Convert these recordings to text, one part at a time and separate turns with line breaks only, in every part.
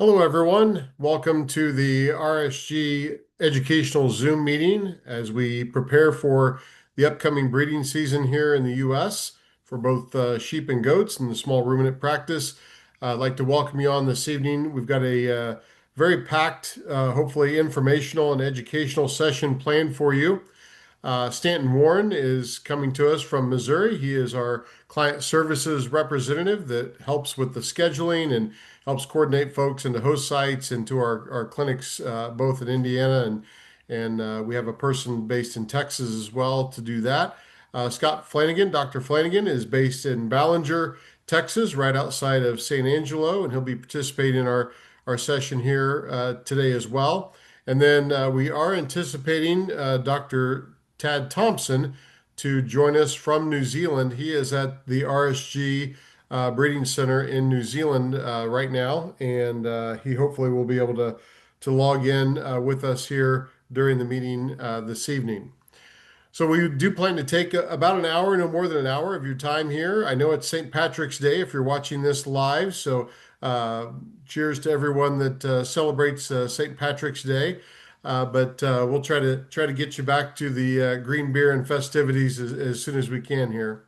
Hello, everyone. Welcome to the RSG educational Zoom meeting as we prepare for the upcoming breeding season here in the U.S. for both sheep and goats in the small ruminant practice. I'd like to welcome you on this evening. We've got a very packed, hopefully informational and educational session planned for you. Stanton Warren is coming to us from Missouri. He is our client services representative that helps with the scheduling and helps coordinate folks into host sites and to our clinics, both in Indiana and we have a person based in Texas as well to do that. Scott Flanagan, Dr. Flanagan, is based in Ballinger, Texas, right outside of San Angelo, and he'll be participating in our session here today as well. And then we are anticipating Dr. Tad Thompson to join us from New Zealand. He is at the RSG Breeding Center in New Zealand right now, and he hopefully will be able to log in with us here during the meeting this evening. So we do plan to take about an hour, no more than an hour of your time here. I know it's St. Patrick's Day if you're watching this live, so cheers to everyone that celebrates St. Patrick's Day. But we'll try to get you back to the green beer and festivities as soon as we can here.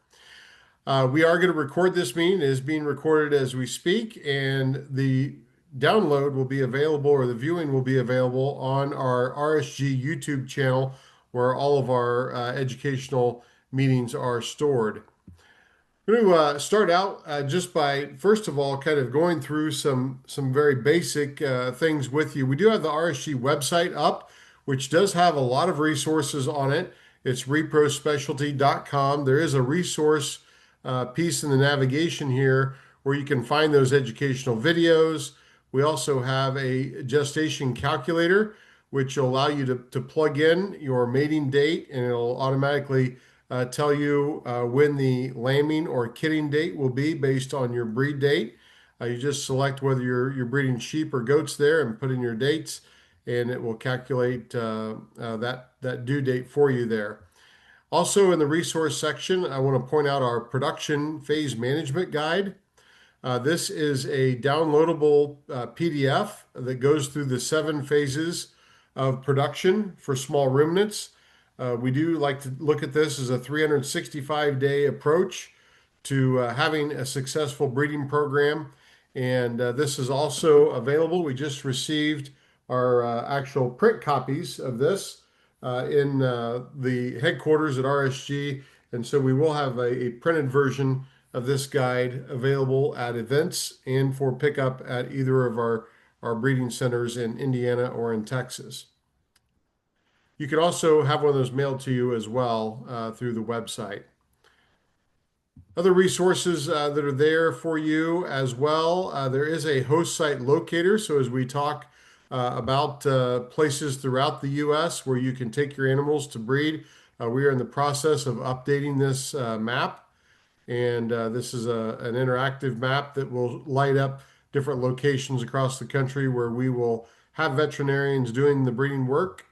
We are going to record this meeting. It is being recorded as we speak, and the download will be available, or the viewing will be available on our RSG YouTube channel, where all of our educational meetings are stored. I'm going to start out just by, first of all, kind of going through some very basic things with you. We do have the RSG website up, which does have a lot of resources on it. It's reprospecialty.com. There is a resource piece in the navigation here where you can find those educational videos. We also have a gestation calculator, which will allow you to plug in your mating date, and it'll automatically tell you when the lambing or kidding date will be based on your breed date. You just select whether you're breeding sheep or goats there and put in your dates, and it will calculate that due date for you there. Also in the resource section, I want to point out our production phase management guide. This is a downloadable PDF that goes through the 7 phases of production for small ruminants. We do like to look at this as a 365-day approach to having a successful breeding program. And this is also available. We just received our actual print copies of this in the headquarters at RSG. And so we will have a printed version of this guide available at events and for pickup at either of our breeding centers in Indiana or in Texas. You can also have one of those mailed to you as well through the website. Other resources that are there for you as well. There is a host site locator. So as we talk about places throughout the U.S. where you can take your animals to breed, we are in the process of updating this map. And this is an interactive map that will light up different locations across the country where we will have veterinarians doing the breeding work.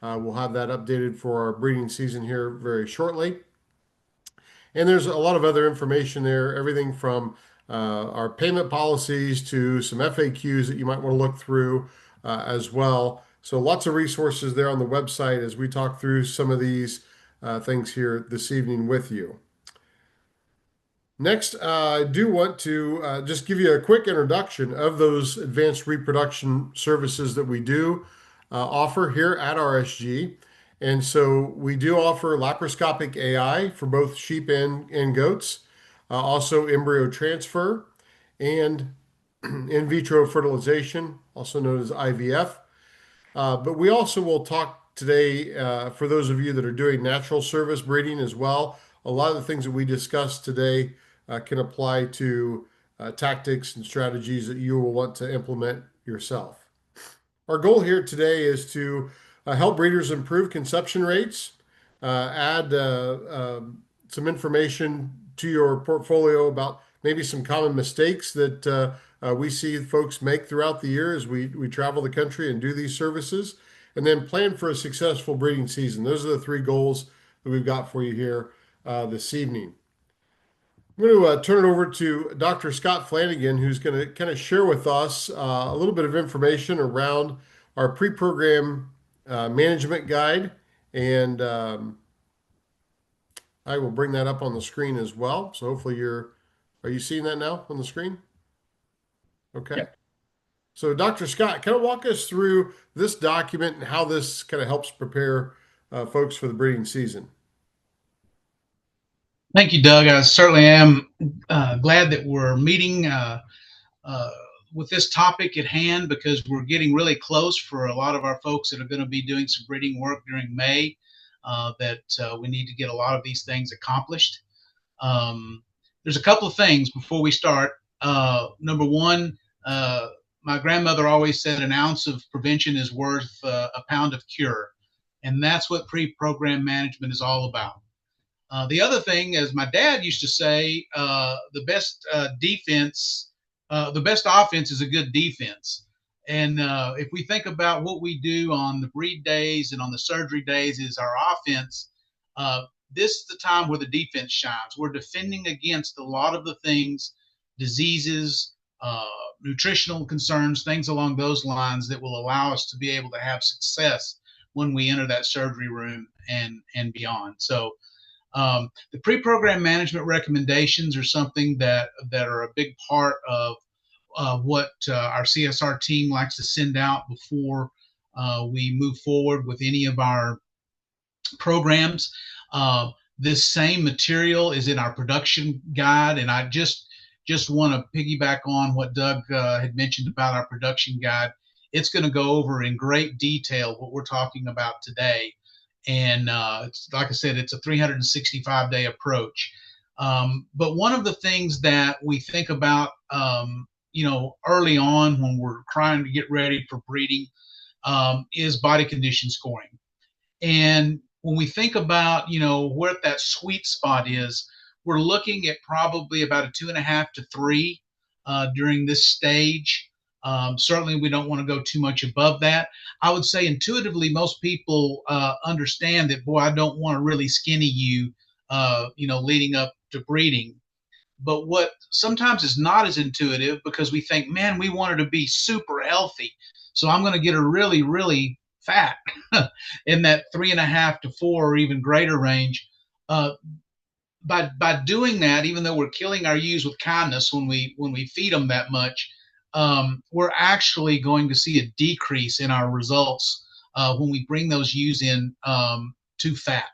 We'll have that updated for our breeding season here very shortly. And there's a lot of other information there, everything from our payment policies to some FAQs that you might want to look through as well. So lots of resources there on the website as we talk through some of these things here this evening with you. Next, I do want to just give you a quick introduction of those advanced reproduction services that we do offer here at RSG. And so we do offer laparoscopic AI for both sheep and goats, also embryo transfer and in vitro fertilization, also known as IVF. But we also will talk today, for those of you that are doing natural service breeding as well. A lot of the things that we discussed today can apply to tactics and strategies that you will want to implement yourself. Our goal here today is to help breeders improve conception rates, add some information to your portfolio about maybe some common mistakes that we see folks make throughout the year as we travel the country and do these services, and then plan for a successful breeding season. Those are the 3 goals that we've got for you here this evening. I'm going to turn it over to Dr. Scott Flanagan, who's going to kind of share with us a little bit of information around our pre-program management guide. And I will bring that up on the screen as well. So hopefully are you seeing that now on the screen? Okay. So Dr. Scott, kind of walk us through this document and how this kind of helps prepare folks for the breeding season.
Thank you, Doug. I certainly am glad that we're meeting uh, with this topic at hand because we're getting really close for a lot of our folks that are going to be doing some breeding work during May. We need to get a lot of these things accomplished. Um, there's a couple of things before we start. Number one, my grandmother always said an ounce of prevention is worth a pound of cure. And that's what pre-program management is all about. The other thing, as my dad used to say, the best offense is a good defense. And if we think about what we do on the breed days and on the surgery days is our offense, uh, this is the time where the defense shines. We're defending against a lot of the things, diseases, uh, nutritional concerns, things along those lines that will allow us to be able to have success when we enter that surgery room and beyond. So the pre-program management recommendations are something that are a big part of what our CSR team likes to send out before we move forward with any of our programs. This same material is in our production guide, and I just want to piggyback on what Doug had mentioned about our production guide. It's going to go over in great detail what we're talking about today. And it's, like I said, it's a 365-day approach. But one of the things that we think about, early on when we're trying to get ready for breeding, is body condition scoring. And when we think about, where that sweet spot is, we're looking at probably about a 2.5 to 3 during this stage. Certainly, we don't want to go too much above that. I would say intuitively, most people understand that, boy, I don't want to really skinny you, leading up to breeding. But what sometimes is not as intuitive because we think, man, we want her to be super healthy. So I'm going to get her really, really fat in that 3.5 to 4 or even greater range. Uh, by doing that, even though we're killing our ewes with kindness when we feed them that much, we're actually going to see a decrease in our results when we bring those ewes in too fat.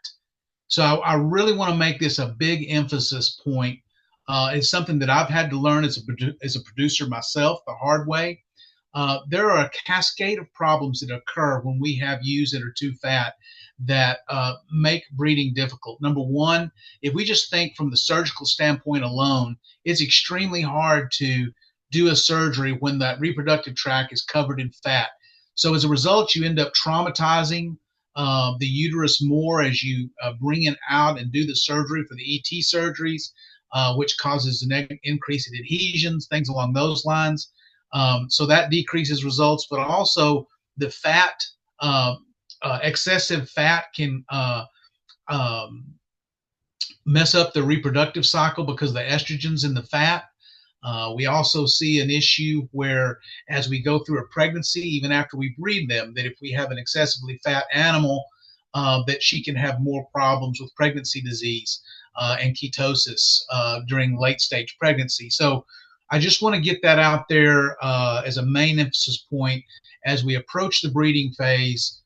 So I really want to make this a big emphasis point. It's something that I've had to learn as a producer myself the hard way. There are a cascade of problems that occur when we have ewes that are too fat that make breeding difficult. Number one, if we just think from the surgical standpoint alone, it's extremely hard to do a surgery when that reproductive tract is covered in fat. So as a result, you end up traumatizing the uterus more as you bring it out and do the surgery for the ET surgeries, which causes an increase in adhesions, things along those lines. So that decreases results, but also the fat, excessive fat can mess up the reproductive cycle because the estrogens in the fat. We also see an issue where, as we go through a pregnancy, even after we breed them, that if we have an excessively fat animal, that she can have more problems with pregnancy disease and ketosis during late stage pregnancy. So I just want to get that out there as a main emphasis point as we approach the breeding phase.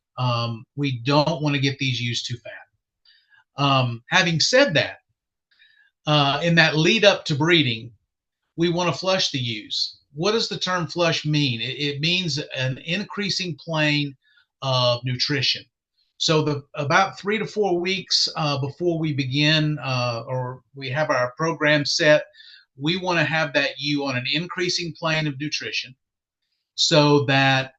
We don't want to get these ewes too fat. Having said that, in that lead up to breeding, we want to flush the ewes. What does the term flush mean? It means an increasing plane of nutrition. So about 3 to 4 weeks before we begin or we have our program set, we want to have that ewe on an increasing plane of nutrition so that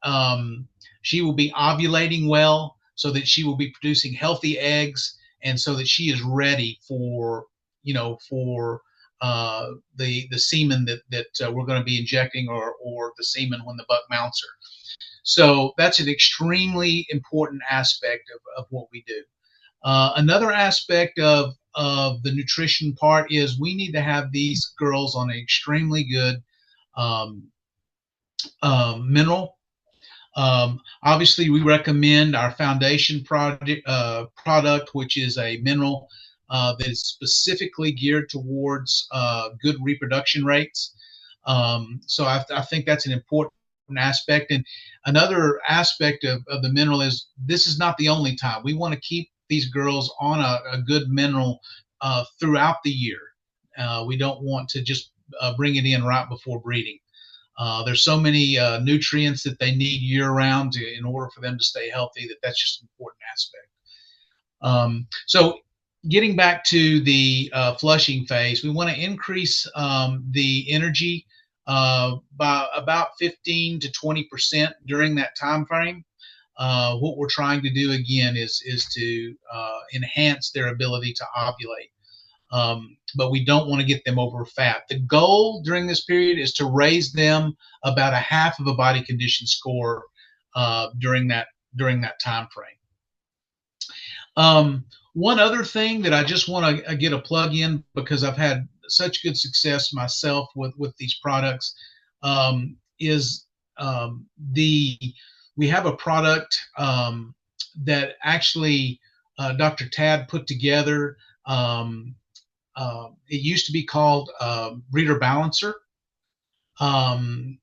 she will be ovulating well, so that she will be producing healthy eggs, and so that she is ready for the semen that we're going to be injecting, or the semen when the buck mounts her. So that's an extremely important aspect of what we do. Another aspect of of the nutrition part is we need to have these girls on an extremely good um, mineral. Obviously, we recommend our foundation product, which is a mineral that is specifically geared towards good reproduction rates. So I think that's an important aspect. And another aspect of the mineral is this is not the only time. We want to keep these girls on a good mineral throughout the year. We don't want to just bring it in right before breeding. There's so many nutrients that they need year round in order for them to stay healthy that's just an important aspect. So getting back to the flushing phase, we want to increase the energy by about 15 to 20% during that time frame. What we're trying to do again is to enhance their ability to ovulate. But we don't want to get them over fat. The goal during this period is to raise them about a half of a body condition score during that time frame. One other thing that I just want to get a plug in because I've had such good success myself with these products is we have a product that actually Dr. Tad put together. It used to be called Breeder Balancer. And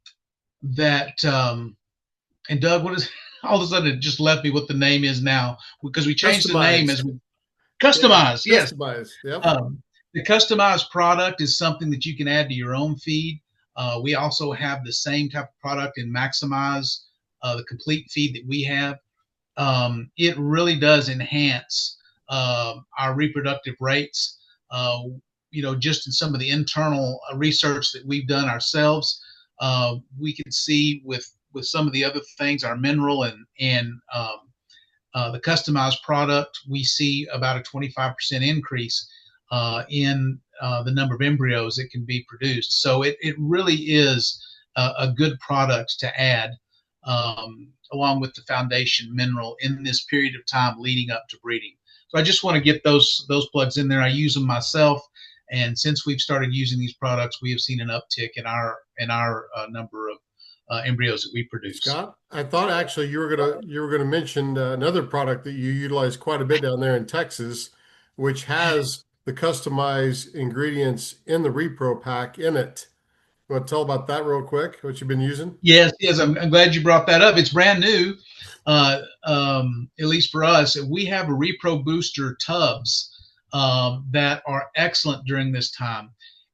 Doug, what is all of a sudden it just left me what the name is now because we changed the name as we customized.
Yeah,
yes,
customized. Yep.
The customized product is something that you can add to your own feed. We also have the same type of product in Maximize, the complete feed that we have. It really does enhance our reproductive rates. Just in some of the internal research that we've done ourselves, we can see with some of the other things, our mineral and the customized product, we see about a 25% increase in the number of embryos that can be produced. So it really is a good product to add along with the foundation mineral in this period of time leading up to breeding. So I just want to get those plugs in there. I use them myself, and since we've started using these products, we have seen an uptick in our number of embryos that we produce.
Scott, I thought actually you were gonna mention another product that you utilize quite a bit down there in Texas, which has the customized ingredients in the repro pack in it. You want to tell about that real quick? What you've been using?
Yes, I'm glad you brought that up. It's brand new, at least for us. We have a repro booster tubs that are excellent during this time.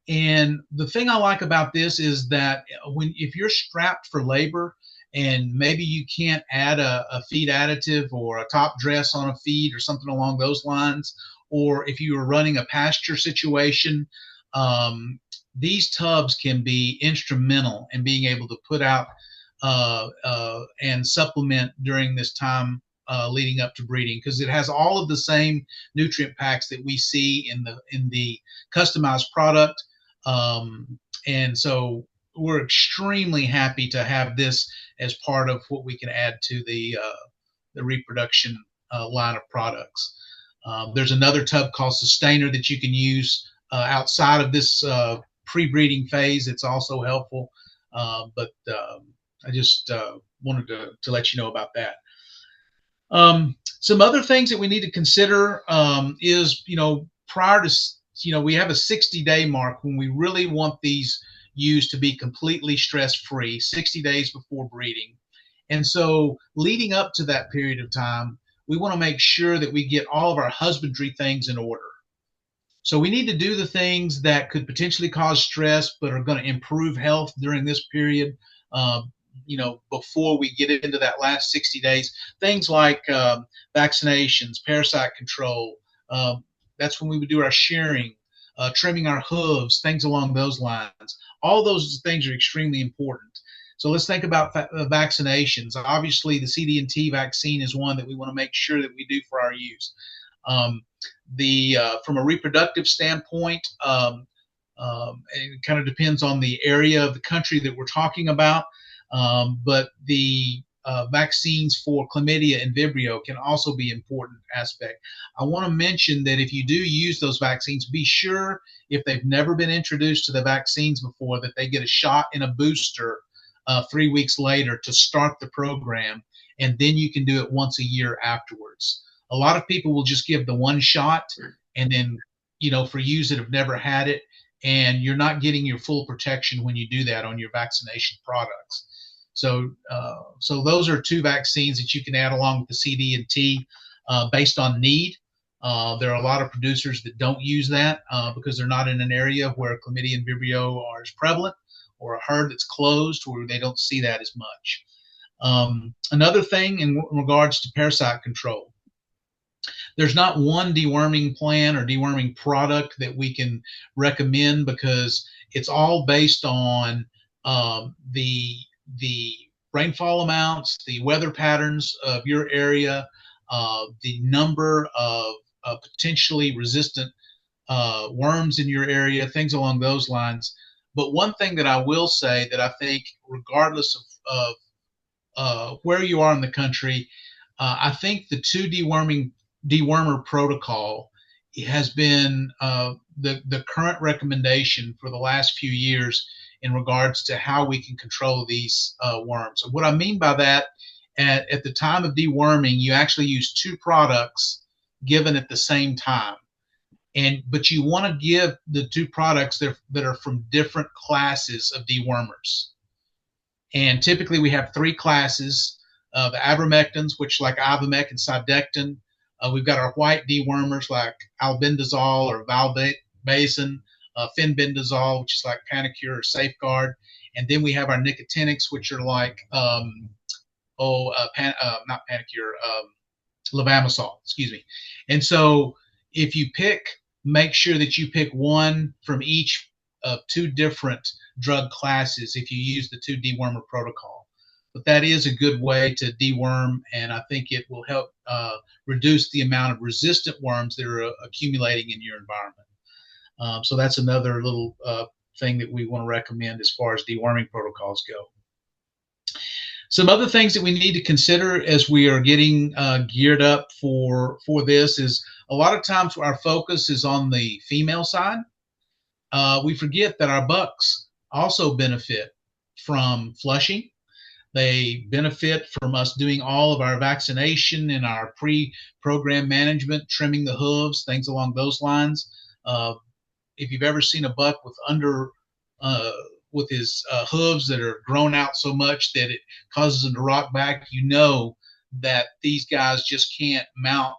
And the thing I like about this is that if you're strapped for labor and maybe you can't add a feed additive or a top dress on a feed or something along those lines, or if you are running a pasture situation, these tubs can be instrumental in being able to put out and supplement during this time leading up to breeding, because it has all of the same nutrient packs that we see in the customized product. And so we're extremely happy to have this as part of what we can add to the reproduction line of products. There's another tub called Sustainer that you can use outside of this pre-breeding phase. It's also helpful, but I just wanted to let you know about that. Some other things that we need to consider is, prior to, we have a 60-day mark when we really want these ewes to be completely stress-free, 60 days before breeding. And so leading up to that period of time, we want to make sure that we get all of our husbandry things in order. So we need to do the things that could potentially cause stress, but are going to improve health during this period, before we get into that last 60 days. Things like vaccinations, parasite control. That's when we would do our shearing, trimming our hooves, things along those lines. All those things are extremely important. So let's think about vaccinations. Obviously, the CD&T vaccine is one that we want to make sure that we do for our ewes. From a reproductive standpoint, it kind of depends on the area of the country that we're talking about. But the vaccines for chlamydia and Vibrio can also be an important aspect. I want to mention that if you do use those vaccines, be sure if they've never been introduced to the vaccines before that they get a shot and a booster 3 weeks later to start the program, and then you can do it once a year afterwards. A lot of people will just give the one shot, and then, for yous that have never had it, and you're not getting your full protection when you do that on your vaccination products. So those are two vaccines that you can add along with the CD and T based on need. There are a lot of producers that don't use that because they're not in an area where chlamydia and Vibrio are as prevalent, or a herd that's closed where they don't see that as much. Another thing in regards to parasite control, there's not one deworming plan or deworming product that we can recommend because it's all based on the rainfall amounts, the weather patterns of your area, the number of potentially resistant worms in your area, things along those lines. But one thing that I will say that I think, regardless of where you are in the country, I think the two dewormer protocol has been the current recommendation for the last few years in regards to how we can control these worms. And what I mean by that, at the time of deworming, you actually use two products given at the same time. But you want to give the two products that are from different classes of dewormers. And typically we have three classes: the ivermectins, which like Ivomec and Cydectin. We've got our white dewormers like albendazole or valbazin, fenbendazole, which is like Panacur or Safeguard. And then we have our nicotinics, which are like, not Panacur, levamisole, excuse me. And so if you make sure that you pick one from each of two different drug classes if you use the two dewormer protocol. But that is a good way to deworm, and I think it will help reduce the amount of resistant worms that are accumulating in your environment. So that's another little thing that we want to recommend as far as deworming protocols go. Some other things that we need to consider as we are getting geared up for this is a lot of times our focus is on the female side. We forget that our bucks also benefit from flushing. They benefit from us doing all of our vaccination and our pre-program management, trimming the hooves, things along those lines. If you've ever seen a buck with his hooves that are grown out so much that it causes them to rock back, you know that these guys just can't mount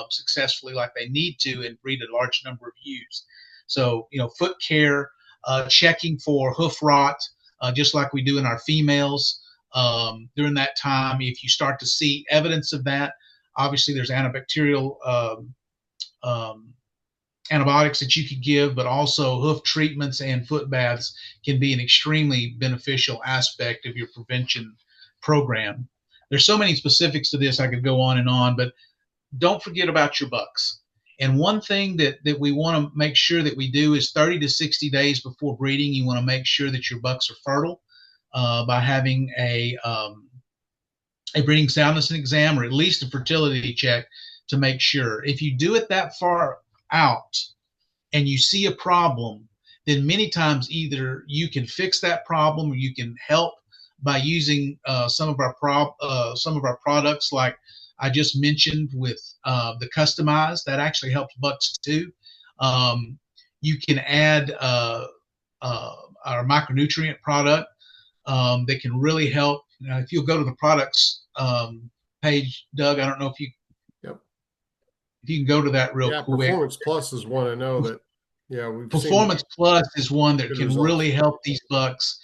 successfully like they need to and breed a large number of ewes. So, foot care, checking for hoof rot, just like we do in our females. During that time, if you start to see evidence of that, obviously there's antibacterial antibiotics that you could give, but also hoof treatments and foot baths can be an extremely beneficial aspect of your prevention program. There's so many specifics to this, I could go on, but don't forget about your bucks. And one thing that we want to make sure that we do is 30 to 60 days before breeding, you want to make sure that your bucks are fertile by having a breeding soundness exam, or at least a fertility check to make sure. If you do it that far out and you see a problem, then many times either you can fix that problem or you can help by using some of our products, like I just mentioned with the customized. That actually helps bucks too. You can add our micronutrient product that can really help. If you'll go to the products page, Doug, I don't know if you can go to that real quick.
Performance Plus is one I know that. Yeah, we've
Performance
seen
Plus is one that can
results.
really help these bucks.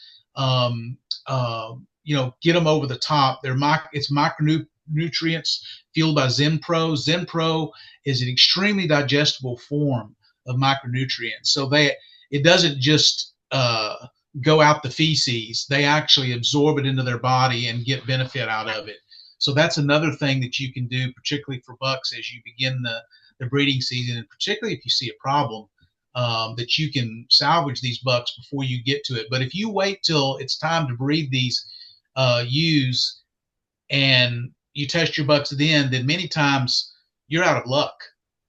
Get them over the top. It's micronutrients fueled by Zenpro. Zenpro is an extremely digestible form of micronutrients. So it doesn't just go out the feces. They actually absorb it into their body and get benefit out of it. So that's another thing that you can do, particularly for bucks as you begin the breeding season, and particularly if you see a problem, that you can salvage these bucks before you get to it. But if you wait till it's time to breed these ewes and you test your bucks then many times you're out of luck.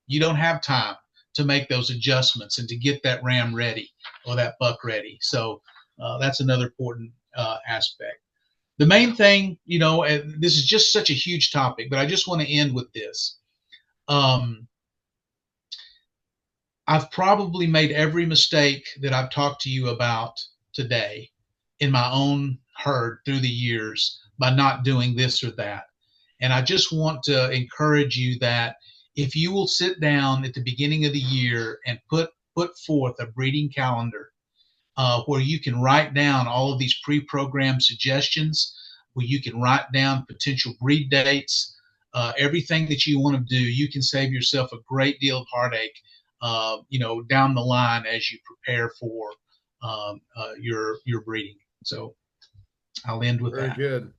You don't have time to make those adjustments and to get that ram ready or that buck ready. So that's another important aspect. The main thing, and this is just such a huge topic, but I just want to end with this. I've probably made every mistake that I've talked to you about today in my own herd through the years by not doing this or that. And I just want to encourage you that if you will sit down at the beginning of the year and put forth a breeding calendar where you can write down all of these pre-programmed suggestions, where you can write down potential breed dates, everything that you want to do, you can save yourself a great deal of heartache, down the line as you prepare for your breeding. So I'll end with
Very
that.
good.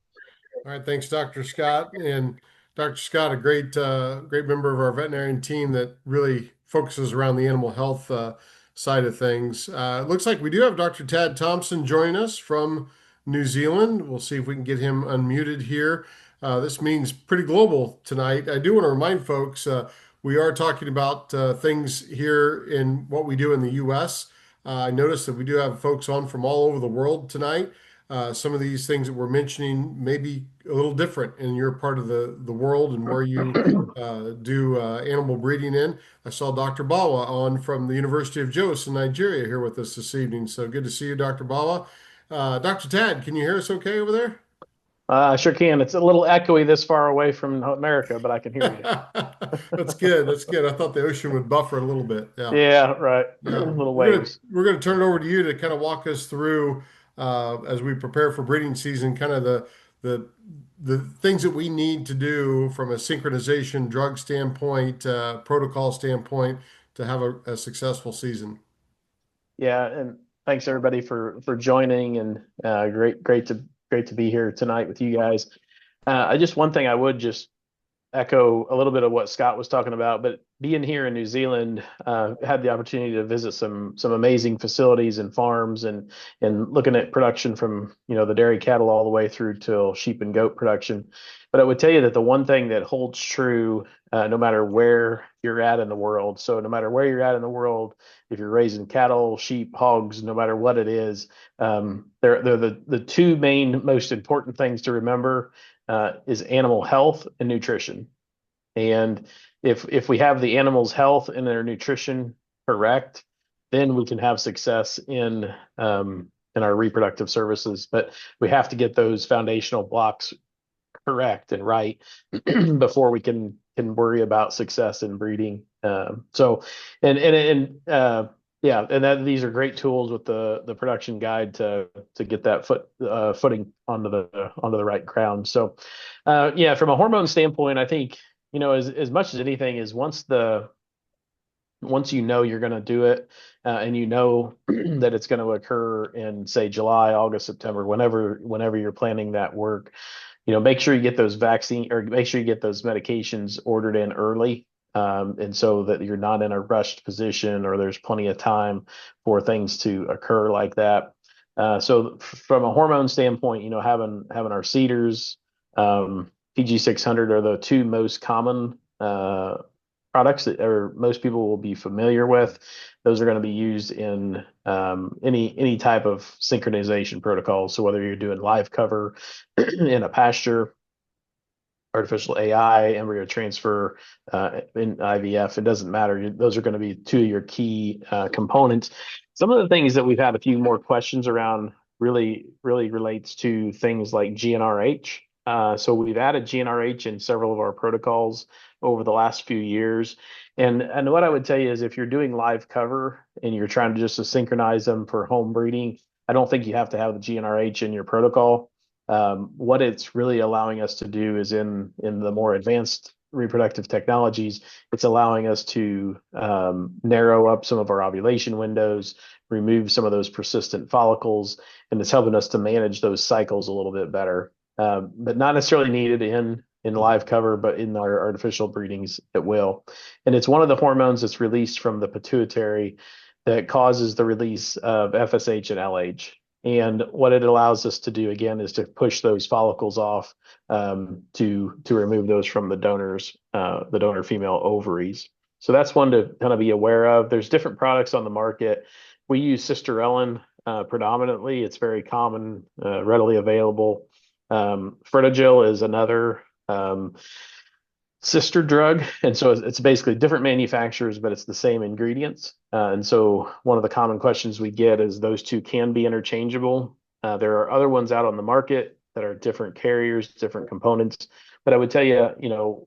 All right, thanks, Dr. Scott. And Dr. Scott, a great member of our veterinarian team that really focuses around the animal health side of things. It looks like we do have Dr. Tad Thompson joining us from New Zealand. We'll see if we can get him unmuted here. This meeting's pretty global tonight. I do want to remind folks we are talking about things here in what we do in the U.S. I noticed that we do have folks on from all over the world tonight. Some of these things that we're mentioning may be a little different in your part of the world and where you do animal breeding in. I saw Dr. Bawa on from the University of Jos in Nigeria here with us this evening. So good to see you, Dr. Bawa. Dr. Tad, can you hear us okay over there?
I sure can. It's a little echoey this far away from America, but I can hear you.
That's good. That's good. I thought the ocean would buffer a little bit. Yeah.
Yeah, right.
Yeah,
Little
we're gonna
waves.
we're gonna turn it over to you to kind of walk us through as we prepare for breeding season, kind of the the things that we need to do from a synchronization drug standpoint, protocol standpoint to have a successful season.
Yeah, and thanks everybody for joining, and great to be here tonight with you guys. I just one thing I would just echo a little bit of what Scott was talking about, but being here in New Zealand, had the opportunity to visit some amazing facilities and farms, and looking at production from the dairy cattle all the way through till sheep and goat production. But I would tell you that the one thing that holds true, no matter where you're at in the world, so no matter where you're at in the world, if you're raising cattle, sheep, hogs, no matter what it is, they're the two main most important things to remember is animal health and nutrition. And if we have the animal's health and their nutrition correct, then we can have success in our reproductive services. But we have to get those foundational blocks correct and right before we can worry about success in breeding. So yeah, and that these are great tools with the production guide to get that footing onto the right ground. So yeah, from a hormone standpoint, I think as much as anything is once you're going to do it, and that it's going to occur in, say, July, August, September, whenever you're planning that work, make sure you get those medications ordered in early. And so that you're not in a rushed position, or there's plenty of time for things to occur like that. So from a hormone standpoint, having our cedars, PG600 are the two most common products that most people will be familiar with. Those are going to be used in any type of synchronization protocol. So whether you're doing live cover in a pasture, artificial AI, embryo transfer, in IVF, it doesn't matter. Those are going to be two of your key components. Some of the things that we've had a few more questions around really relates to things like GnRH. So we've added GnRH in several of our protocols over the last few years. And what I would tell you is if you're doing live cover and you're trying to synchronize them for home breeding, I don't think you have to have the GnRH in your protocol. What it's really allowing us to do is in the more advanced reproductive technologies, it's allowing us to narrow up some of our ovulation windows, remove some of those persistent follicles, and it's helping us to manage those cycles a little bit better. But not necessarily needed in live cover, but in our artificial breedings, it will. And it's one of the hormones that's released from the pituitary that causes the release of FSH and LH. And what it allows us to do again is to push those follicles off, to remove those from the donor female ovaries. So that's one to kind of be aware of. There's different products on the market. We use cisterellin predominantly. It's very common, readily available. Photogel is another sister drug, and so it's basically different manufacturers, but it's the same ingredients. And so one of the common questions we get is those two can be interchangeable. There are other ones out on the market that are different carriers, different components. But I would tell you,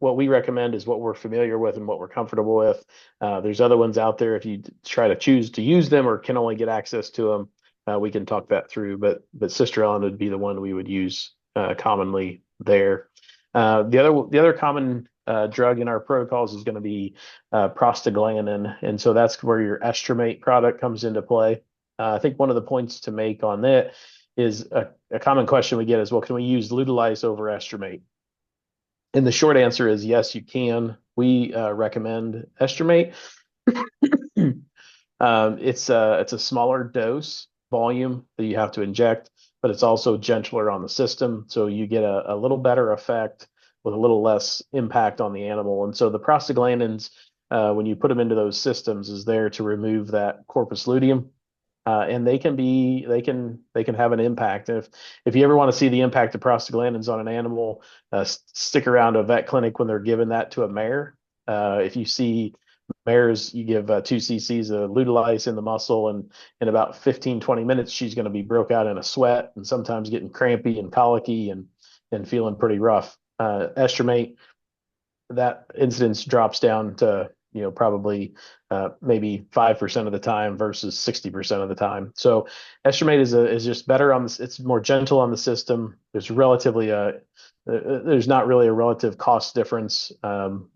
what we recommend is what we're familiar with and what we're comfortable with. There's other ones out there. If you try to choose to use them or can only get access to them, we can talk that through. But cisterellin would be the one we would use commonly there. The other common drug in our protocols is going to be prostaglandin, and so that's where your estromate product comes into play. I think one of the points to make on that is a common question we get is, well, can we use Lutalice over estromate? And the short answer is yes, you can. We recommend estromate. It's a smaller dose volume that you have to inject, but it's also gentler on the system, so you get a little better effect with a little less impact on the animal. And so the prostaglandins, when you put them into those systems, is there to remove that corpus luteum, and they can have an impact. If you ever want to see the impact of prostaglandins on an animal, stick around a vet clinic when they're giving that to a mare. If you see mares, you give 2 cc's of Lutalice in the muscle, and in about 15-20 minutes, she's going to be broke out in a sweat and sometimes getting crampy and colicky and feeling pretty rough. Estromate, that incidence drops down to probably maybe 5% of the time versus 60% of the time. So estromate is just better on this. It's more gentle on the system. There's not really a relative cost difference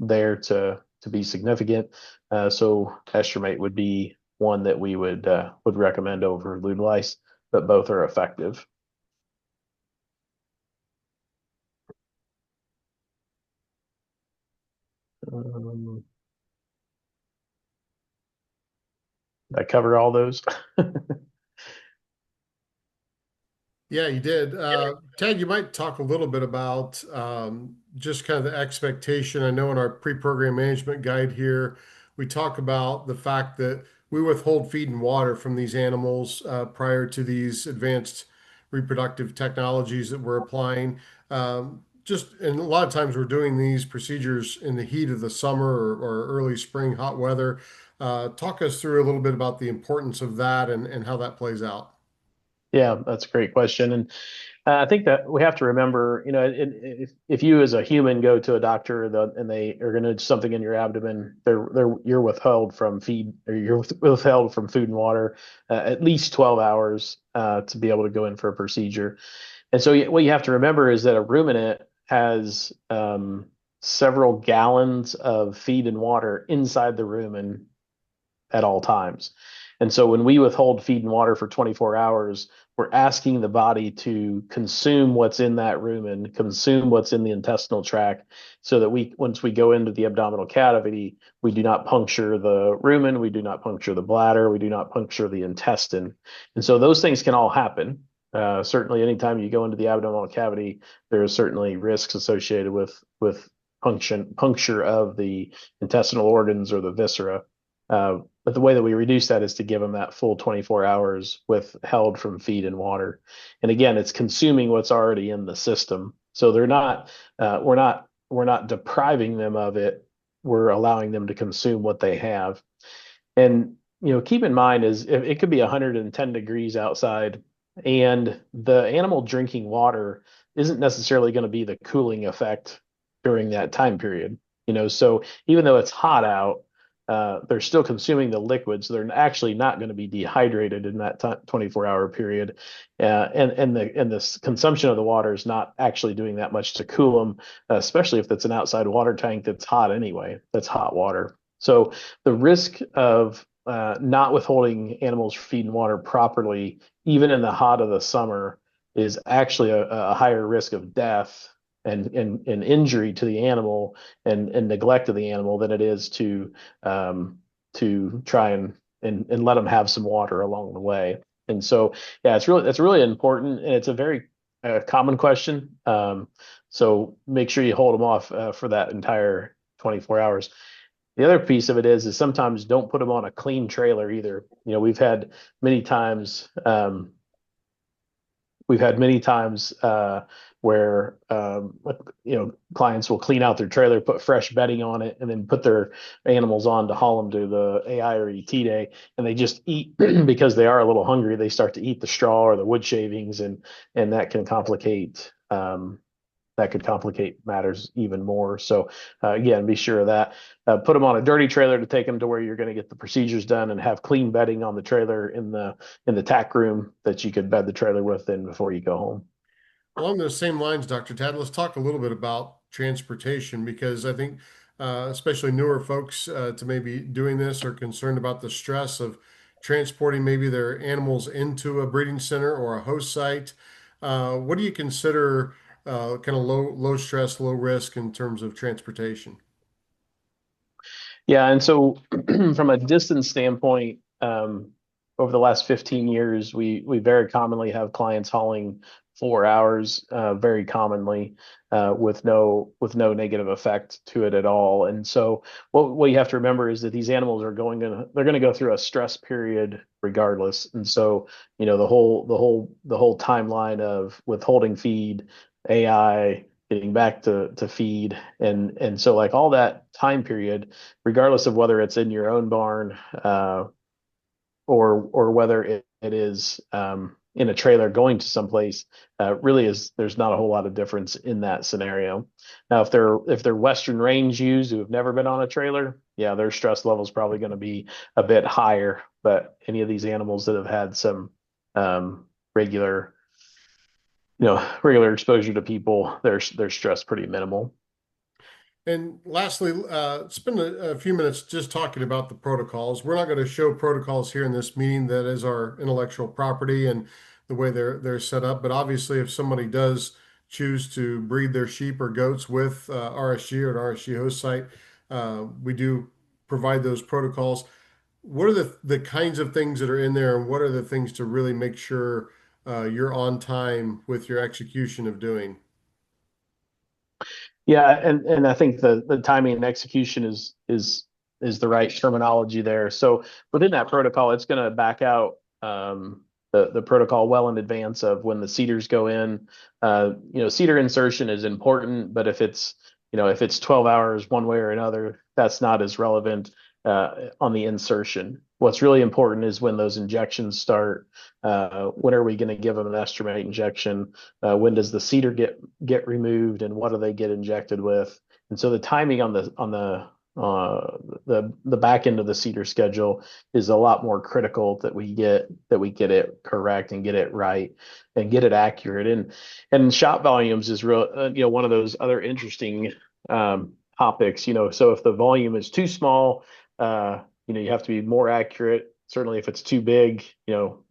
there to be significant. So estromate would be one that we would recommend over Lutalice, but both are effective. Did I cover all those?
Yeah, you did. Ted, you might talk a little bit about just kind of the expectation. I know in our pre-program management guide here, we talk about the fact that we withhold feed and water from these animals prior to these advanced reproductive technologies that we're applying. And a lot of times we're doing these procedures in the heat of the summer or early spring hot weather. Talk us through a little bit about the importance of that and how that plays out.
Yeah, that's a great question. And I think that we have to remember, if you as a human go to a doctor and they are going to do something in your abdomen, you're withheld from feed, or you're withheld from food and water at least 12 hours to be able to go in for a procedure. And so what you have to remember is that a ruminant has several gallons of feed and water inside the rumen at all times. And so when we withhold feed and water for 24 hours, we're asking the body to consume what's in that rumen, consume what's in the intestinal tract, so that once we go into the abdominal cavity, we do not puncture the rumen, we do not puncture the bladder, we do not puncture the intestine. And so those things can all happen. Certainly, anytime you go into the abdominal cavity, there is certainly risks associated with puncture of the intestinal organs or the viscera. But the way that we reduce that is to give them that full 24 hours withheld from feed and water. And again, it's consuming what's already in the system. So we're not depriving them of it. We're allowing them to consume what they have. And keep in mind is it could be 110 degrees outside, and the animal drinking water isn't necessarily going to be the cooling effect during that time period. So even though it's hot out, they're still consuming the liquid, so they're actually not going to be dehydrated in that 24-hour period. And the consumption of the water is not actually doing that much to cool them, especially if it's an outside water tank that's hot anyway, that's hot water. So the risk of not withholding animals' feed and water properly, even in the hot of the summer, is actually a higher risk of death and injury to the animal and neglect of the animal than it is to try and let them have some water along the way. And so, yeah, that's really important, and it's a very common question. So make sure you hold them off for that entire 24 hours. The other piece of it is sometimes don't put them on a clean trailer either. We've had many times. Where clients will clean out their trailer, put fresh bedding on it, and then put their animals on to haul them to the AI or ET day, and they just eat because they are a little hungry. They start to eat the straw or the wood shavings, and that could complicate matters even more. So again, be sure of that. Put them on a dirty trailer to take them to where you're going to get the procedures done, and have clean bedding on the trailer in the tack room that you could bed the trailer with in before you go home.
Along those same lines, Dr. Tad, let's talk a little bit about transportation because I think, especially newer folks to maybe doing this are concerned about the stress of transporting maybe their animals into a breeding center or a host site. What do you consider kind of low stress, low risk in terms of transportation?
Yeah, and so from a distance standpoint, over the last 15 years, we very commonly have clients hauling 4 hours, very commonly, with no negative effect to it at all. And so what you have to remember is that these animals they're going to go through a stress period regardless. And so the whole timeline of withholding feed, AI, getting back to feed, and so like all that time period, regardless of whether it's in your own barn, or whether it is in a trailer going to someplace, really is there's not a whole lot of difference in that scenario. Now, if they're Western range ewes who have never been on a trailer, yeah, their stress level is probably going to be a bit higher. But any of these animals that have had some regular regular exposure to people, their stress pretty minimal.
And lastly, spend a few minutes just talking about the protocols. We're not going to show protocols here in this meeting. That is our intellectual property and the way they're set up. But obviously, if somebody does choose to breed their sheep or goats with RSG or an RSG host site, we do provide those protocols. What are the kinds of things that are in there, and what are the things to really make sure you're on time with your execution of doing?
Yeah, and I think the timing and execution is the right terminology there. So within that protocol, it's going to back out the protocol well in advance of when the seeders go in. Seeder insertion is important, but if it's 12 hours one way or another, that's not as relevant on the insertion. What's really important is when those injections start. When are we going to give them an estromate injection? When does the seeder get removed, and what do they get injected with? And so the timing on the back end of the seeder schedule is a lot more critical that we get it correct and get it right and get it accurate. And shot volumes is real, one of those other interesting topics. So if the volume is too small, you have to be more accurate. Certainly, if it's too big, you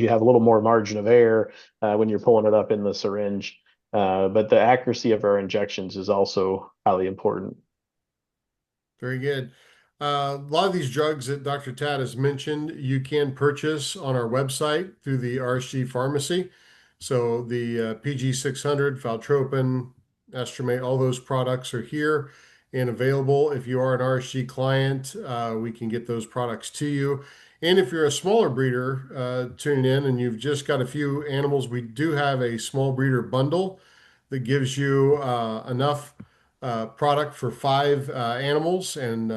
have a little more margin of error when you're pulling it up in the syringe. But the accuracy of our injections is also highly important.
Very good. A lot of these drugs that Dr. Tad has mentioned, you can purchase on our website through the RSG pharmacy. So the PG 600, Valtropin, Estromate, all those products are here and available. If you are an RSG client, we can get those products to you. And if you're a smaller breeder tuning in and you've just got a few animals, we do have a small breeder bundle that gives you enough product for 5 animals and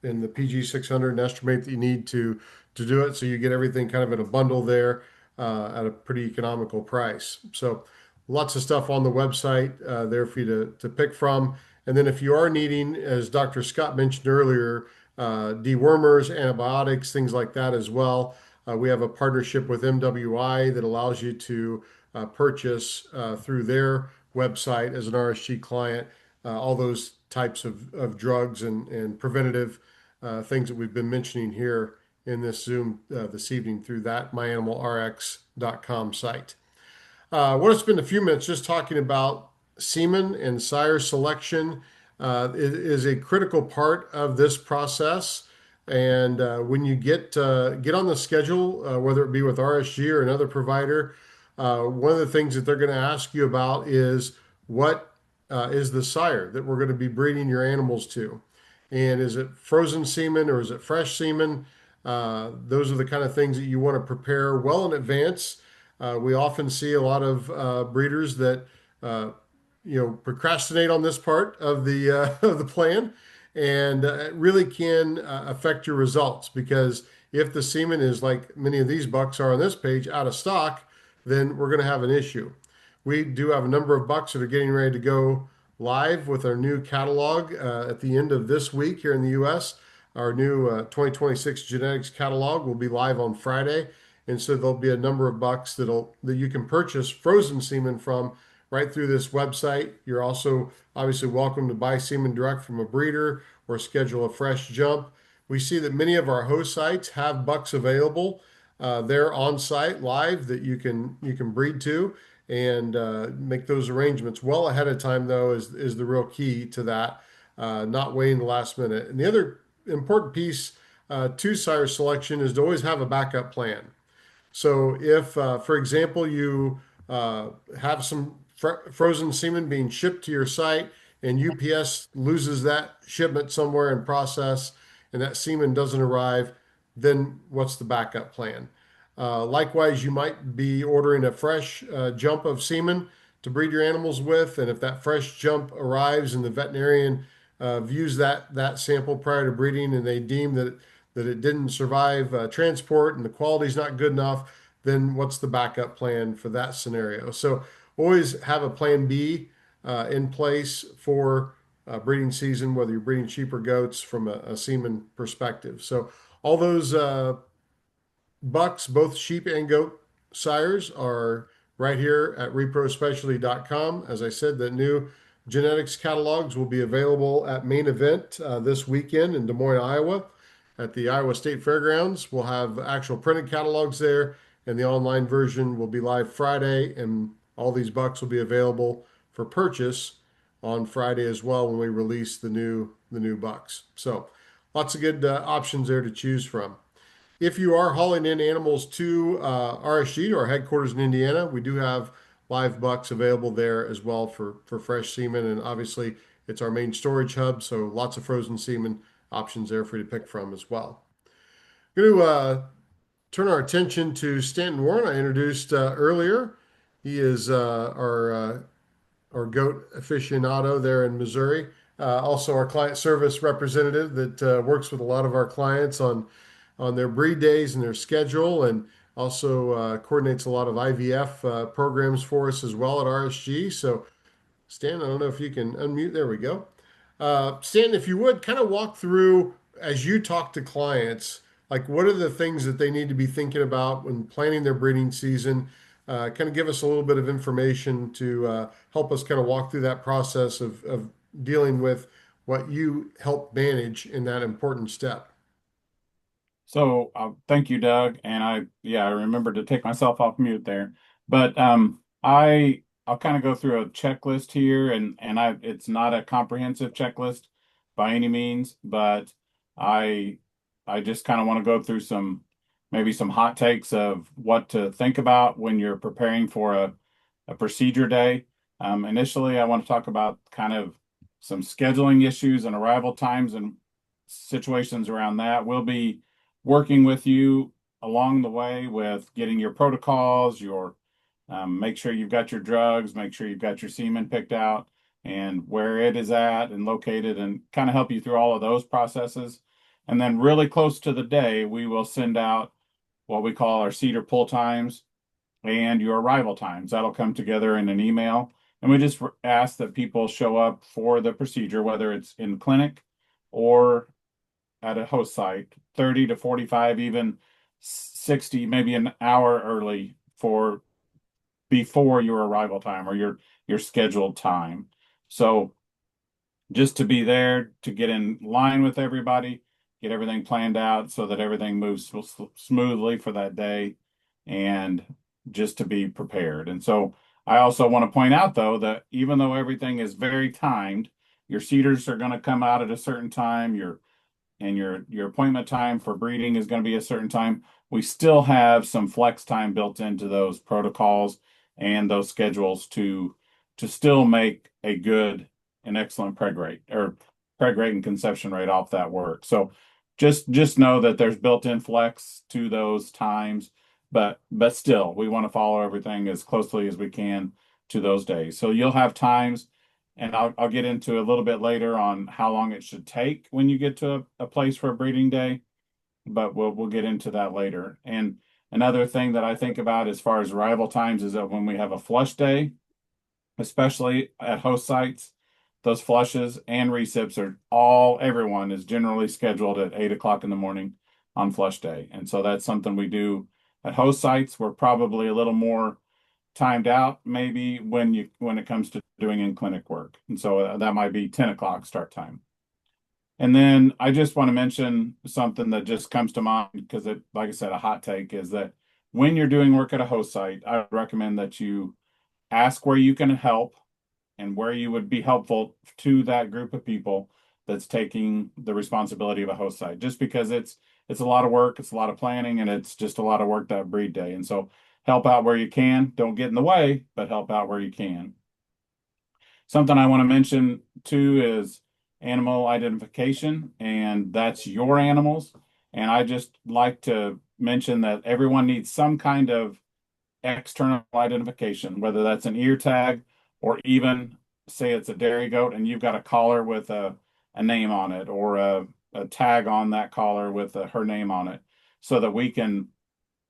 in the PG 600 and estimate that you need to do it. So you get everything kind of in a bundle there at a pretty economical price. So lots of stuff on the website there for you to pick from. And then if you are needing, as Dr. Scott mentioned earlier, dewormers, antibiotics, things like that as well. We have a partnership with MWI that allows you to purchase through their website as an RSG client all those types of drugs and preventative things that we've been mentioning here in this Zoom this evening through that myanimalrx.com site. I want to spend a few minutes just talking about semen and sire selection. It is a critical part of this process. And when you get on the schedule, whether it be with RSG or another provider, one of the things that they're going to ask you about is what is the sire that we're going to be breeding your animals to, and is it frozen semen or is it fresh semen? Those are the kind of things that you want to prepare well in advance. We often see a lot of breeders that uh, procrastinate on this part of the of the plan, and it really can affect your results because if the semen is like many of these bucks are on this page out of stock, then we're going to have an issue. We do have a number of bucks that are getting ready to go live with our new catalog at the end of this week here in the U.S. Our new 2026 genetics catalog will be live on Friday, and so there'll be a number of bucks that you can purchase frozen semen from right through this website. You're also obviously welcome to buy semen direct from a breeder or schedule a fresh jump. We see that many of our host sites have bucks available. They're on site live that you can breed to and make those arrangements well ahead of time. Though is the real key to that, not waiting the last minute. And the other important piece to sire selection is to always have a backup plan. So if, for example, you have some frozen semen being shipped to your site and UPS loses that shipment somewhere in process and that semen doesn't arrive, then what's the backup plan? Likewise, you might be ordering a fresh jump of semen to breed your animals with, and if that fresh jump arrives and the veterinarian views that sample prior to breeding and they deem that it didn't survive transport and the quality is not good enough, then what's the backup plan for that scenario? So always have a plan B in place for breeding season, whether you're breeding sheep or goats from a semen perspective. So all those bucks, both sheep and goat sires, are right here at reprospecialty.com. As I said, the new genetics catalogs will be available at main event this weekend in Des Moines, Iowa, at the Iowa State Fairgrounds. We'll have actual printed catalogs there, and the online version will be live Friday, and all these bucks will be available for purchase on Friday as well when we release the new bucks. So lots of good options there to choose from. If you are hauling in animals to RSG, to our headquarters in Indiana, we do have live bucks available there as well for fresh semen. And obviously, it's our main storage hub, so lots of frozen semen options there for you to pick from as well. I'm going to turn our attention to Stanton Warren, I introduced earlier. He is our goat aficionado there in Missouri. Also, our client service representative that works with a lot of our clients on their breed days and their schedule, and also coordinates a lot of IVF programs for us as well at RSG. So, Stan, I don't know if you can unmute. There we go. Stan, if you would kind of walk through as you talk to clients, like what are the things that they need to be thinking about when planning their breeding season? Kind of give us a little bit of information to help us kind of walk through that process of dealing with what you help manage in that important step.
So thank you, Doug. And I remembered to take myself off mute there. But I'll kind of go through a checklist here, and it's not a comprehensive checklist by any means, but I I just kind of want to go through maybe some hot takes of what to think about when you're preparing for a procedure day. Initially, I want to talk about kind of some scheduling issues and arrival times and situations around that. We'll be working with you along the way with getting your protocols, make sure you've got your drugs, make sure you've got your semen picked out and where it is at and located, and kind of help you through all of those processes. And then really close to the day, we will send out what we call our cedar pull times and your arrival times. That'll come together in an email. And we just ask that people show up for the procedure, whether it's in clinic or at a host site, 30 to 45, even 60, maybe an hour early for before your arrival time or your scheduled time. So just to be there to get in line with everybody, get everything planned out so that everything moves smoothly for that day, and just to be prepared. And so I also want to point out, though, that even though everything is very timed, your cedars are going to come out at a certain time, your and your appointment time for breeding is going to be a certain time, we still have some flex time built into those protocols and those schedules to still make a good and excellent preg rate or preg rate and conception rate off that work. So just know that there's built-in flex to those times, but still we want to follow everything as closely as we can to those days. So you'll have times, and I'll get into a little bit later on how long it should take when you get to a place for a breeding day, but we'll get into that later. And another thing that I think about as far as arrival times is that when we have a flush day, especially at host sites, those flushes and recips are everyone is generally scheduled at 8 o'clock in the morning on flush day. And so that's something we do at host sites. We're probably a little more timed out maybe when it comes to doing in clinic work. And so that might be 10 o'clock start time. And then I just want to mention something that just comes to mind because it, like I said, a hot take is that when you're doing work at a host site, I would recommend that you ask where you can help and where you would be helpful to that group of people that's taking the responsibility of a host site, just because it's a lot of work, it's a lot of planning, and it's just a lot of work that breed day. And so help out where you can. Don't get in the way, but help out where you can. Something I want to mention too is animal identification, and that's your animals. And I just like to mention that everyone needs some kind of external identification, whether that's an ear tag or even say it's a dairy goat and you've got a collar with a name on it or a tag on that collar with her name on it so that we can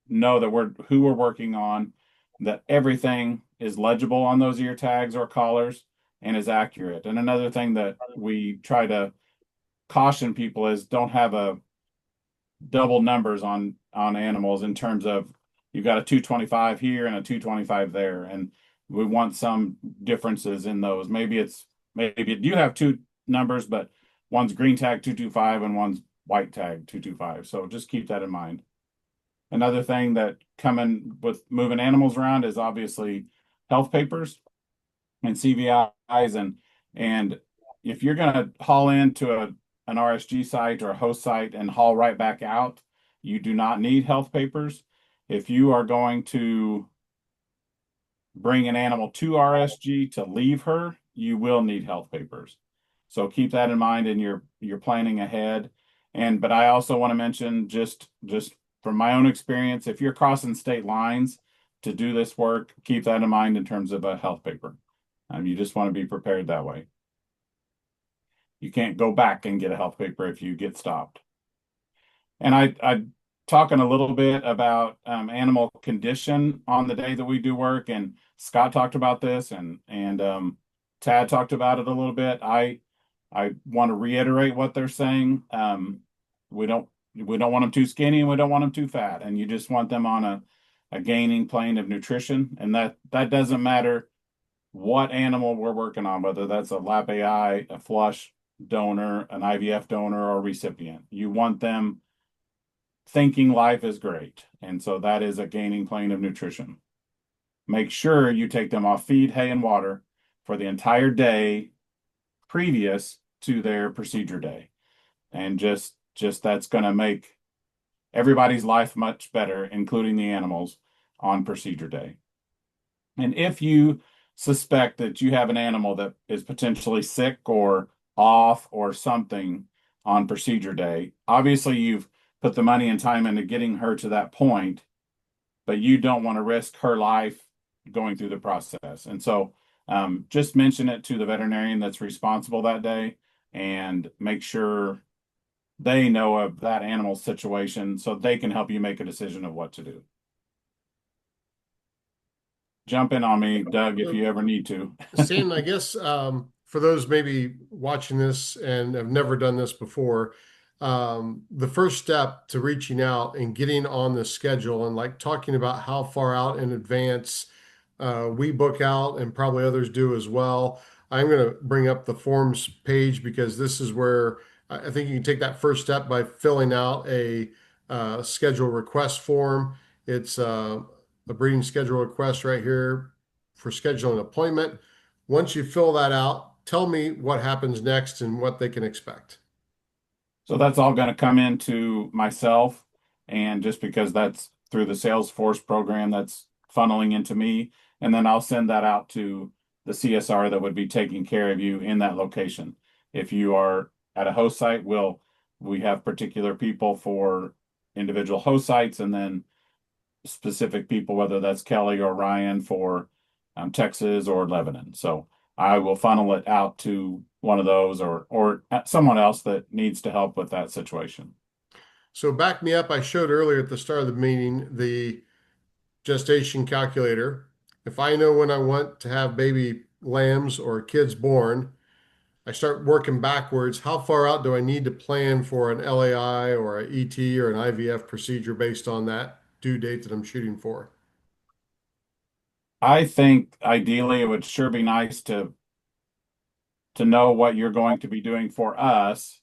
know that we're working on, that everything is legible on those ear tags or collars and is accurate. And another thing that we try to caution people is don't have a double numbers on animals in terms of you've got a 225 here and a 225 there, and we want some differences in those. Maybe you have two numbers, but one's green tag 225 and one's white tag 225. So just keep that in mind. Another thing that coming with moving animals around is obviously health papers and CVIs, and if you're going to haul into an RSG site or a host site and haul right back out, you do not need health papers. If you are going to bring an animal to RSG to leave her, you will need health papers. So keep that in mind in your planning ahead. But I also want to mention just from my own experience, if you're crossing state lines to do this work, keep that in mind in terms of a health paper. You just want to be prepared that way. You can't go back and get a health paper if you get stopped. And I talking a little bit about animal condition on the day that we do work, and Scott talked about this, and Tad talked about it a little bit. I want to reiterate what they're saying. We don't want them too skinny, and we don't want them too fat, and you just want them on a gaining plane of nutrition, and that doesn't matter what animal we're working on, whether that's a lap AI, a flush donor, an IVF donor, or recipient. You want them thinking life is great. And so that is a gaining plane of nutrition. Make sure you take them off feed, hay, and water for the entire day previous to their procedure day. And just that's going to make everybody's life much better, including the animals, on procedure day. And if you suspect that you have an animal that is potentially sick or off or something on procedure day, obviously you've put the money and time into getting her to that point, but you don't want to risk her life going through the process. And so just mention it to the veterinarian that's responsible that day and make sure they know of that animal's situation so they can help you make a decision of what to do. Jump in on me, Doug, if you ever need to.
Stan, I guess for those maybe watching this and have never done this before, the first step to reaching out and getting on the schedule and like talking about how far out in advance we book out and probably others do as well. I'm going to bring up the forms page because this is where I think you can take that first step by filling out a schedule request form. It's a breeding schedule request right here for scheduling an appointment. Once you fill that out, tell me what happens next and what they can expect.
So that's all going to come into myself. And just because that's through the Salesforce program, that's funneling into me. And then I'll send that out to the CSR that would be taking care of you in that location. If you are at a host site, we have particular people for individual host sites, and then specific people, whether that's Kelly or Ryan for Texas or Lebanon. So I will funnel it out to one of those, or someone else that needs to help with that situation.
So back me up. I showed earlier at the start of the meeting the gestation calculator. If I know when I want to have baby lambs or kids born, I start working backwards. How far out do I need to plan for an LAI or an ET or an IVF procedure based on that due date that I'm shooting for?
I think ideally it would sure be nice to know what you're going to be doing for us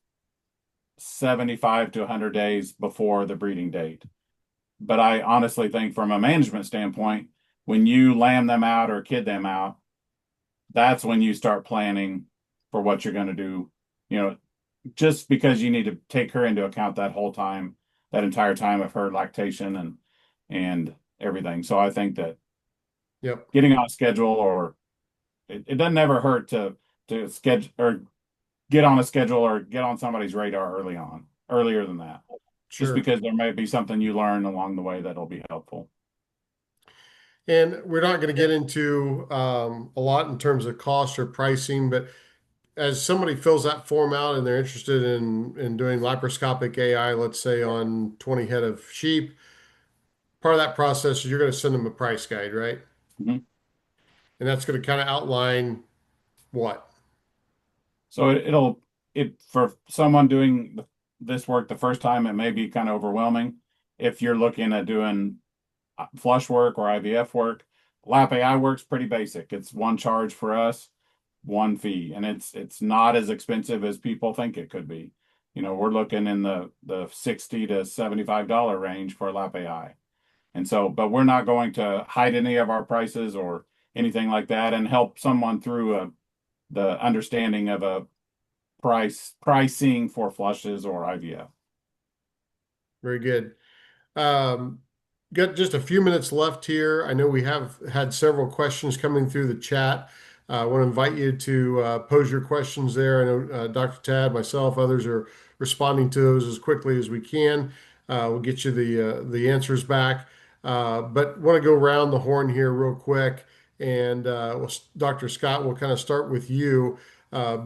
75 to 100 days before the breeding date. But I honestly think from a management standpoint, when you lamb them out or kid them out, that's when you start planning for what you're going to do. You know, just because you need to take her into account that whole time, that entire time of her lactation and everything. So I think that
Yep,
getting on a schedule, or it doesn't ever hurt to schedule or get on a schedule or get on somebody's radar earlier than that. Just
sure.
because there may be something you learn along the way that'll be helpful.
And we're not going to get into a lot in terms of cost or pricing, but as somebody fills that form out and they're interested in doing laparoscopic AI, let's say on 20 head of sheep, part of that process is you're going to send them a price guide, right?
Mhm.
And that's going to kind of outline what?
So it for someone doing this work the first time, it may be kind of overwhelming. If you're looking at doing flush work or IVF work, Lap AI works pretty basic. It's one charge for us, one fee, and it's not as expensive as people think it could be. We're looking in the 60 to $75 range for Lap AI. And so, but we're not going to hide any of our prices or anything like that, and help someone through the understanding of a pricing for flushes or IVF.
Very good. Um, got just a few minutes left here. I know we have had several questions coming through the chat. I want to invite you to pose your questions there. I know Dr. Tad, myself, others are responding to those as quickly as we can. We'll get you the answers back. But want to go around the horn here real quick. And Dr. Scott, we'll kind of start with you.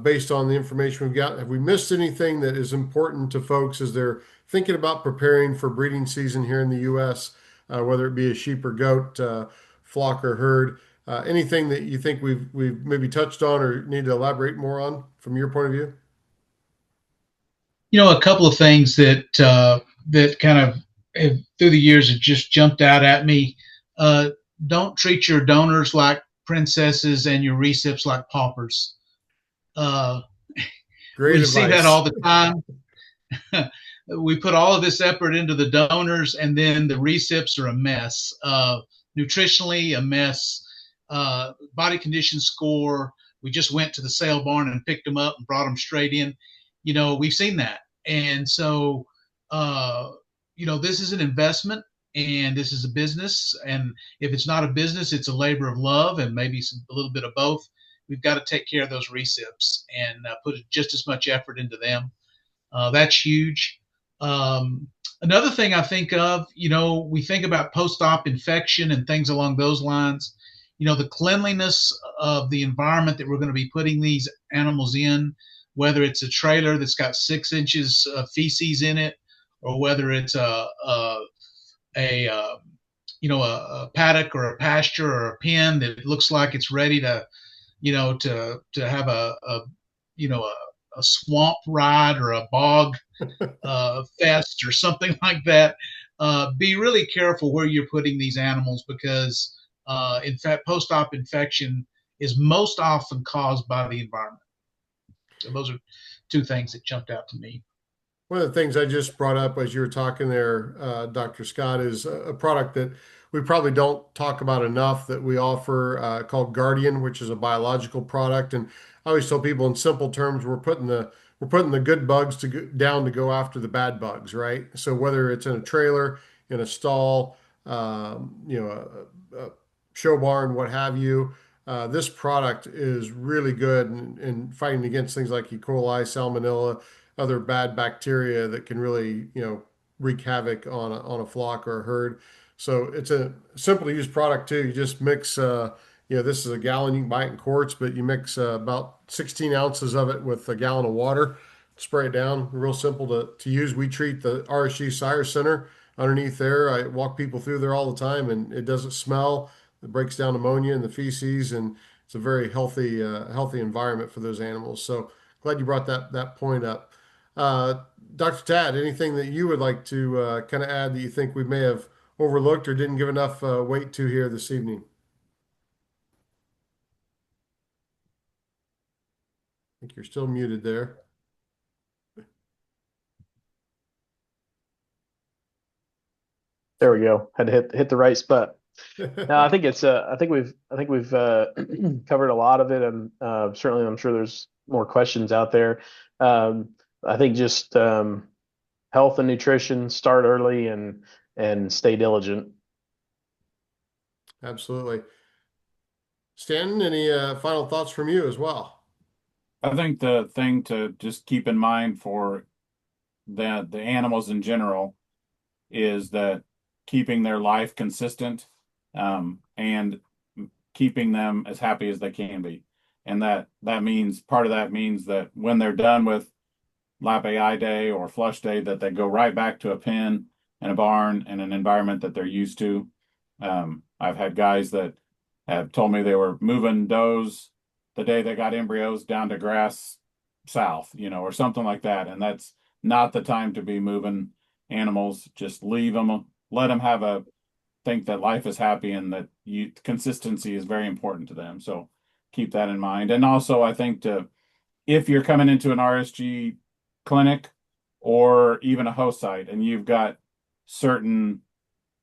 Based on the information we've got, have we missed anything that is important to folks as they're thinking about preparing for breeding season here in the U.S., whether it be a sheep or goat, flock or herd? Anything that you think we've maybe touched on or need to elaborate more on from your point of view?
A couple of things that kind of through the years have just jumped out at me. Uh, don't treat your donors like princesses and your recips like paupers. Uh,
Great
we see that all
advice.
the time. We put all of this effort into the donors, and then the recips are a mess. Nutritionally, a mess. Body condition score. We just went to the sale barn and picked them up and brought them straight in. We've seen that, and so this is an investment, and this is a business. And if it's not a business, it's a labor of love, and maybe a little bit of both. We've got to take care of those recips and put just as much effort into them. That's huge. Um, Another thing I think of, we think about post-op infection and things along those lines. The cleanliness of the environment that we're going to be putting these animals in, whether it's a trailer that's got 6 inches of feces in it, or whether it's a paddock or a pasture or a pen that looks like it's ready to, to have a swamp ride or a bog fest or something like that. Be really careful where you're putting these animals, because in fact, post-op infection is most often caused by the environment. So those are two things that jumped out to me.
One of the things I just brought up as you were talking there, Dr. Scott, is a product that we probably don't talk about enough that we offer called Guardian, which is a biological product. And I always tell people in simple terms, we're putting the we're putting the good bugs down to go after the bad bugs, right? So whether it's in a trailer, in a stall, a show barn, what have you, this product is really good in fighting against things like E. coli, salmonella, other bad bacteria that can really, wreak havoc on a flock or a herd. So it's a simple to use product too. You just mix, this is a gallon. You can buy it in quarts, but you mix about 16 ounces of it with a gallon of water. Spray it down. Real simple to use. We treat the RSG Sire Center underneath there. I walk people through there all the time, and it doesn't smell. It breaks down ammonia in the feces, and it's a very healthy environment for those animals. So glad you brought that point up. Dr. Tad, anything that you would like to kind of add that you think we may have overlooked or didn't give enough weight to here this evening? I think you're still muted there.
There we go. Had to hit the right spot. No, I think it's I think we've covered a lot of it, and certainly I'm sure there's more questions out there. I think just health and nutrition, start early and stay diligent.
Absolutely. Stanton, any final thoughts from you as well?
I think the thing to just keep in mind for the animals in general is that keeping their life consistent, and keeping them as happy as they can be. And that means part of that means that when they're done with Lap AI day or flush day, that they go right back to a pen and a barn and an environment that they're used to. I've had guys that have told me they were moving does the day they got embryos down to grass south, or something like that. And that's not the time to be moving animals. Just leave them, let them think that life is happy and that consistency is very important to them. So keep that in mind. And also, I think if you're coming into an RSG clinic or even a host site and you've got certain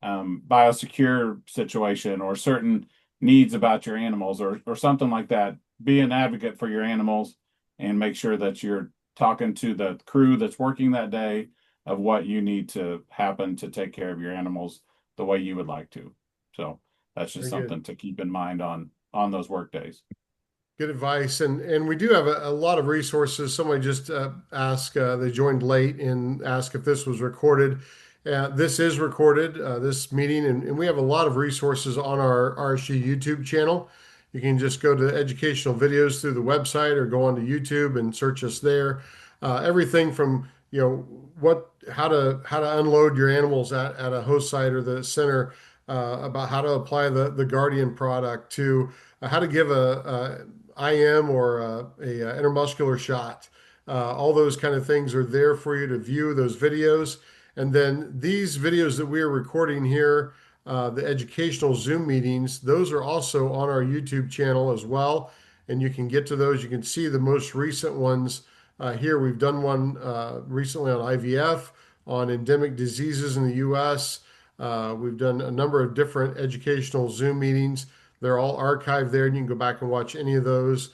biosecure situation or certain needs about your animals or something like that, be an advocate for your animals and make sure that you're talking to the crew that's working that day of what you need to happen to take care of your animals the way you would like to. So that's just
Very
something
good.
to keep in mind on those work days.
Good advice, and we do have a lot of resources. Somebody just asked, they joined late and asked if this was recorded. This is recorded, this meeting, and we have a lot of resources on our RSG YouTube channel. You can just go to educational videos through the website or go onto YouTube and search us there. Everything from how to unload your animals at a host site or the center, about how to apply the Guardian product to how to give a IM or a intermuscular shot. All those kind of things are there for you to view those videos. And then these videos that we are recording here, the educational Zoom meetings, those are also on our YouTube channel as well. And you can get to those. You can see the most recent ones here. We've done one recently on IVF, on endemic diseases in the US. We've done a number of different educational Zoom meetings. They're all archived there, and you can go back and watch any of those.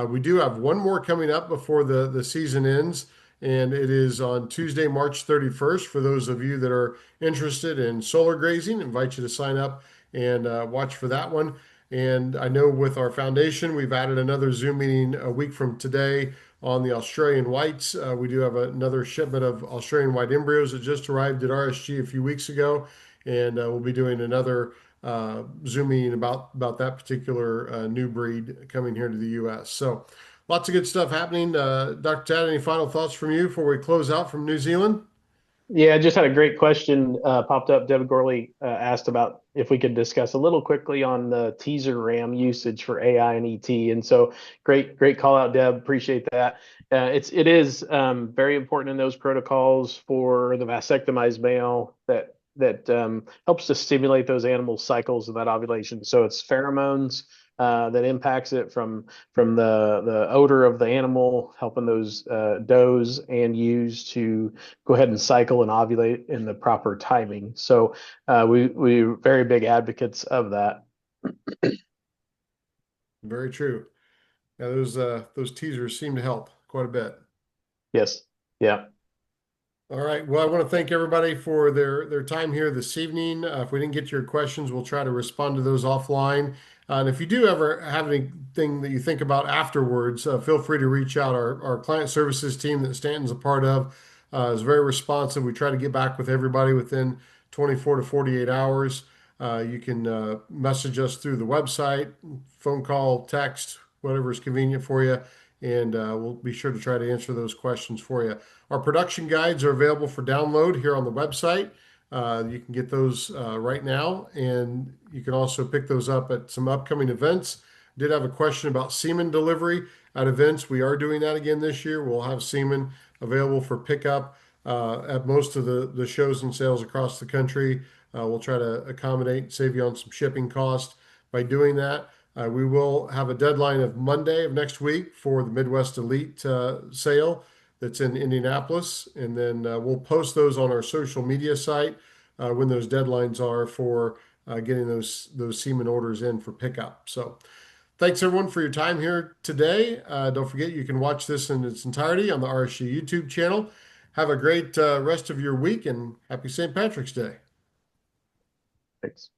We do have one more coming up before the season ends, and it is on Tuesday, March 31st. For those of you that are interested in solar grazing, I invite you to sign up and watch for that one. And I know with our foundation, we've added another Zoom meeting a week from today on the Australian whites. We do have another shipment of Australian white embryos that just arrived at RSG a few weeks ago, and we'll be doing another Zoom meeting about that particular new breed coming here to the U.S. So lots of good stuff happening. Dr. Tad, any final thoughts from you before we close out from New Zealand?
Yeah, I just had a great question popped up. Deb Gorley asked about if we could discuss a little quickly on the teaser RAM usage for AI and ET. And so great call out, Deb. Appreciate that. It is very important in those protocols for the vasectomized male that helps to stimulate those animal cycles of that ovulation. So it's pheromones that impacts it from the odor of the animal, helping those does and ewes to go ahead and cycle and ovulate in the proper timing. So we're very big advocates of that.
Very true. Yeah, those teasers seem to help quite a bit.
Yes. Yeah.
All right. Well, I want to thank everybody for their time here this evening. If we didn't get to your questions, we'll try to respond to those offline. And if you do ever have anything that you think about afterwards, feel free to reach out. Our client services team that Stanton's a part of is very responsive. We try to get back with everybody within 24 to 48 hours. You can message us through the website, phone call, text, whatever is convenient for you, and we'll be sure to try to answer those questions for you. Our production guides are available for download here on the website. You can get those right now, and you can also pick those up at some upcoming events. Did have a question about semen delivery at events. We are doing that again this year. We'll have semen available for pickup at most of the shows and sales across the country. We'll try to accommodate, save you on some shipping costs by doing that. We will have a deadline of Monday of next week for the Midwest Elite sale that's in Indianapolis. And then we'll post those on our social media site when those deadlines are for getting those semen orders in for pickup. So thanks everyone for your time here today. Don't forget you can watch this in its entirety on the RSG YouTube channel. Have a great rest of your week and happy St. Patrick's Day.
Thanks.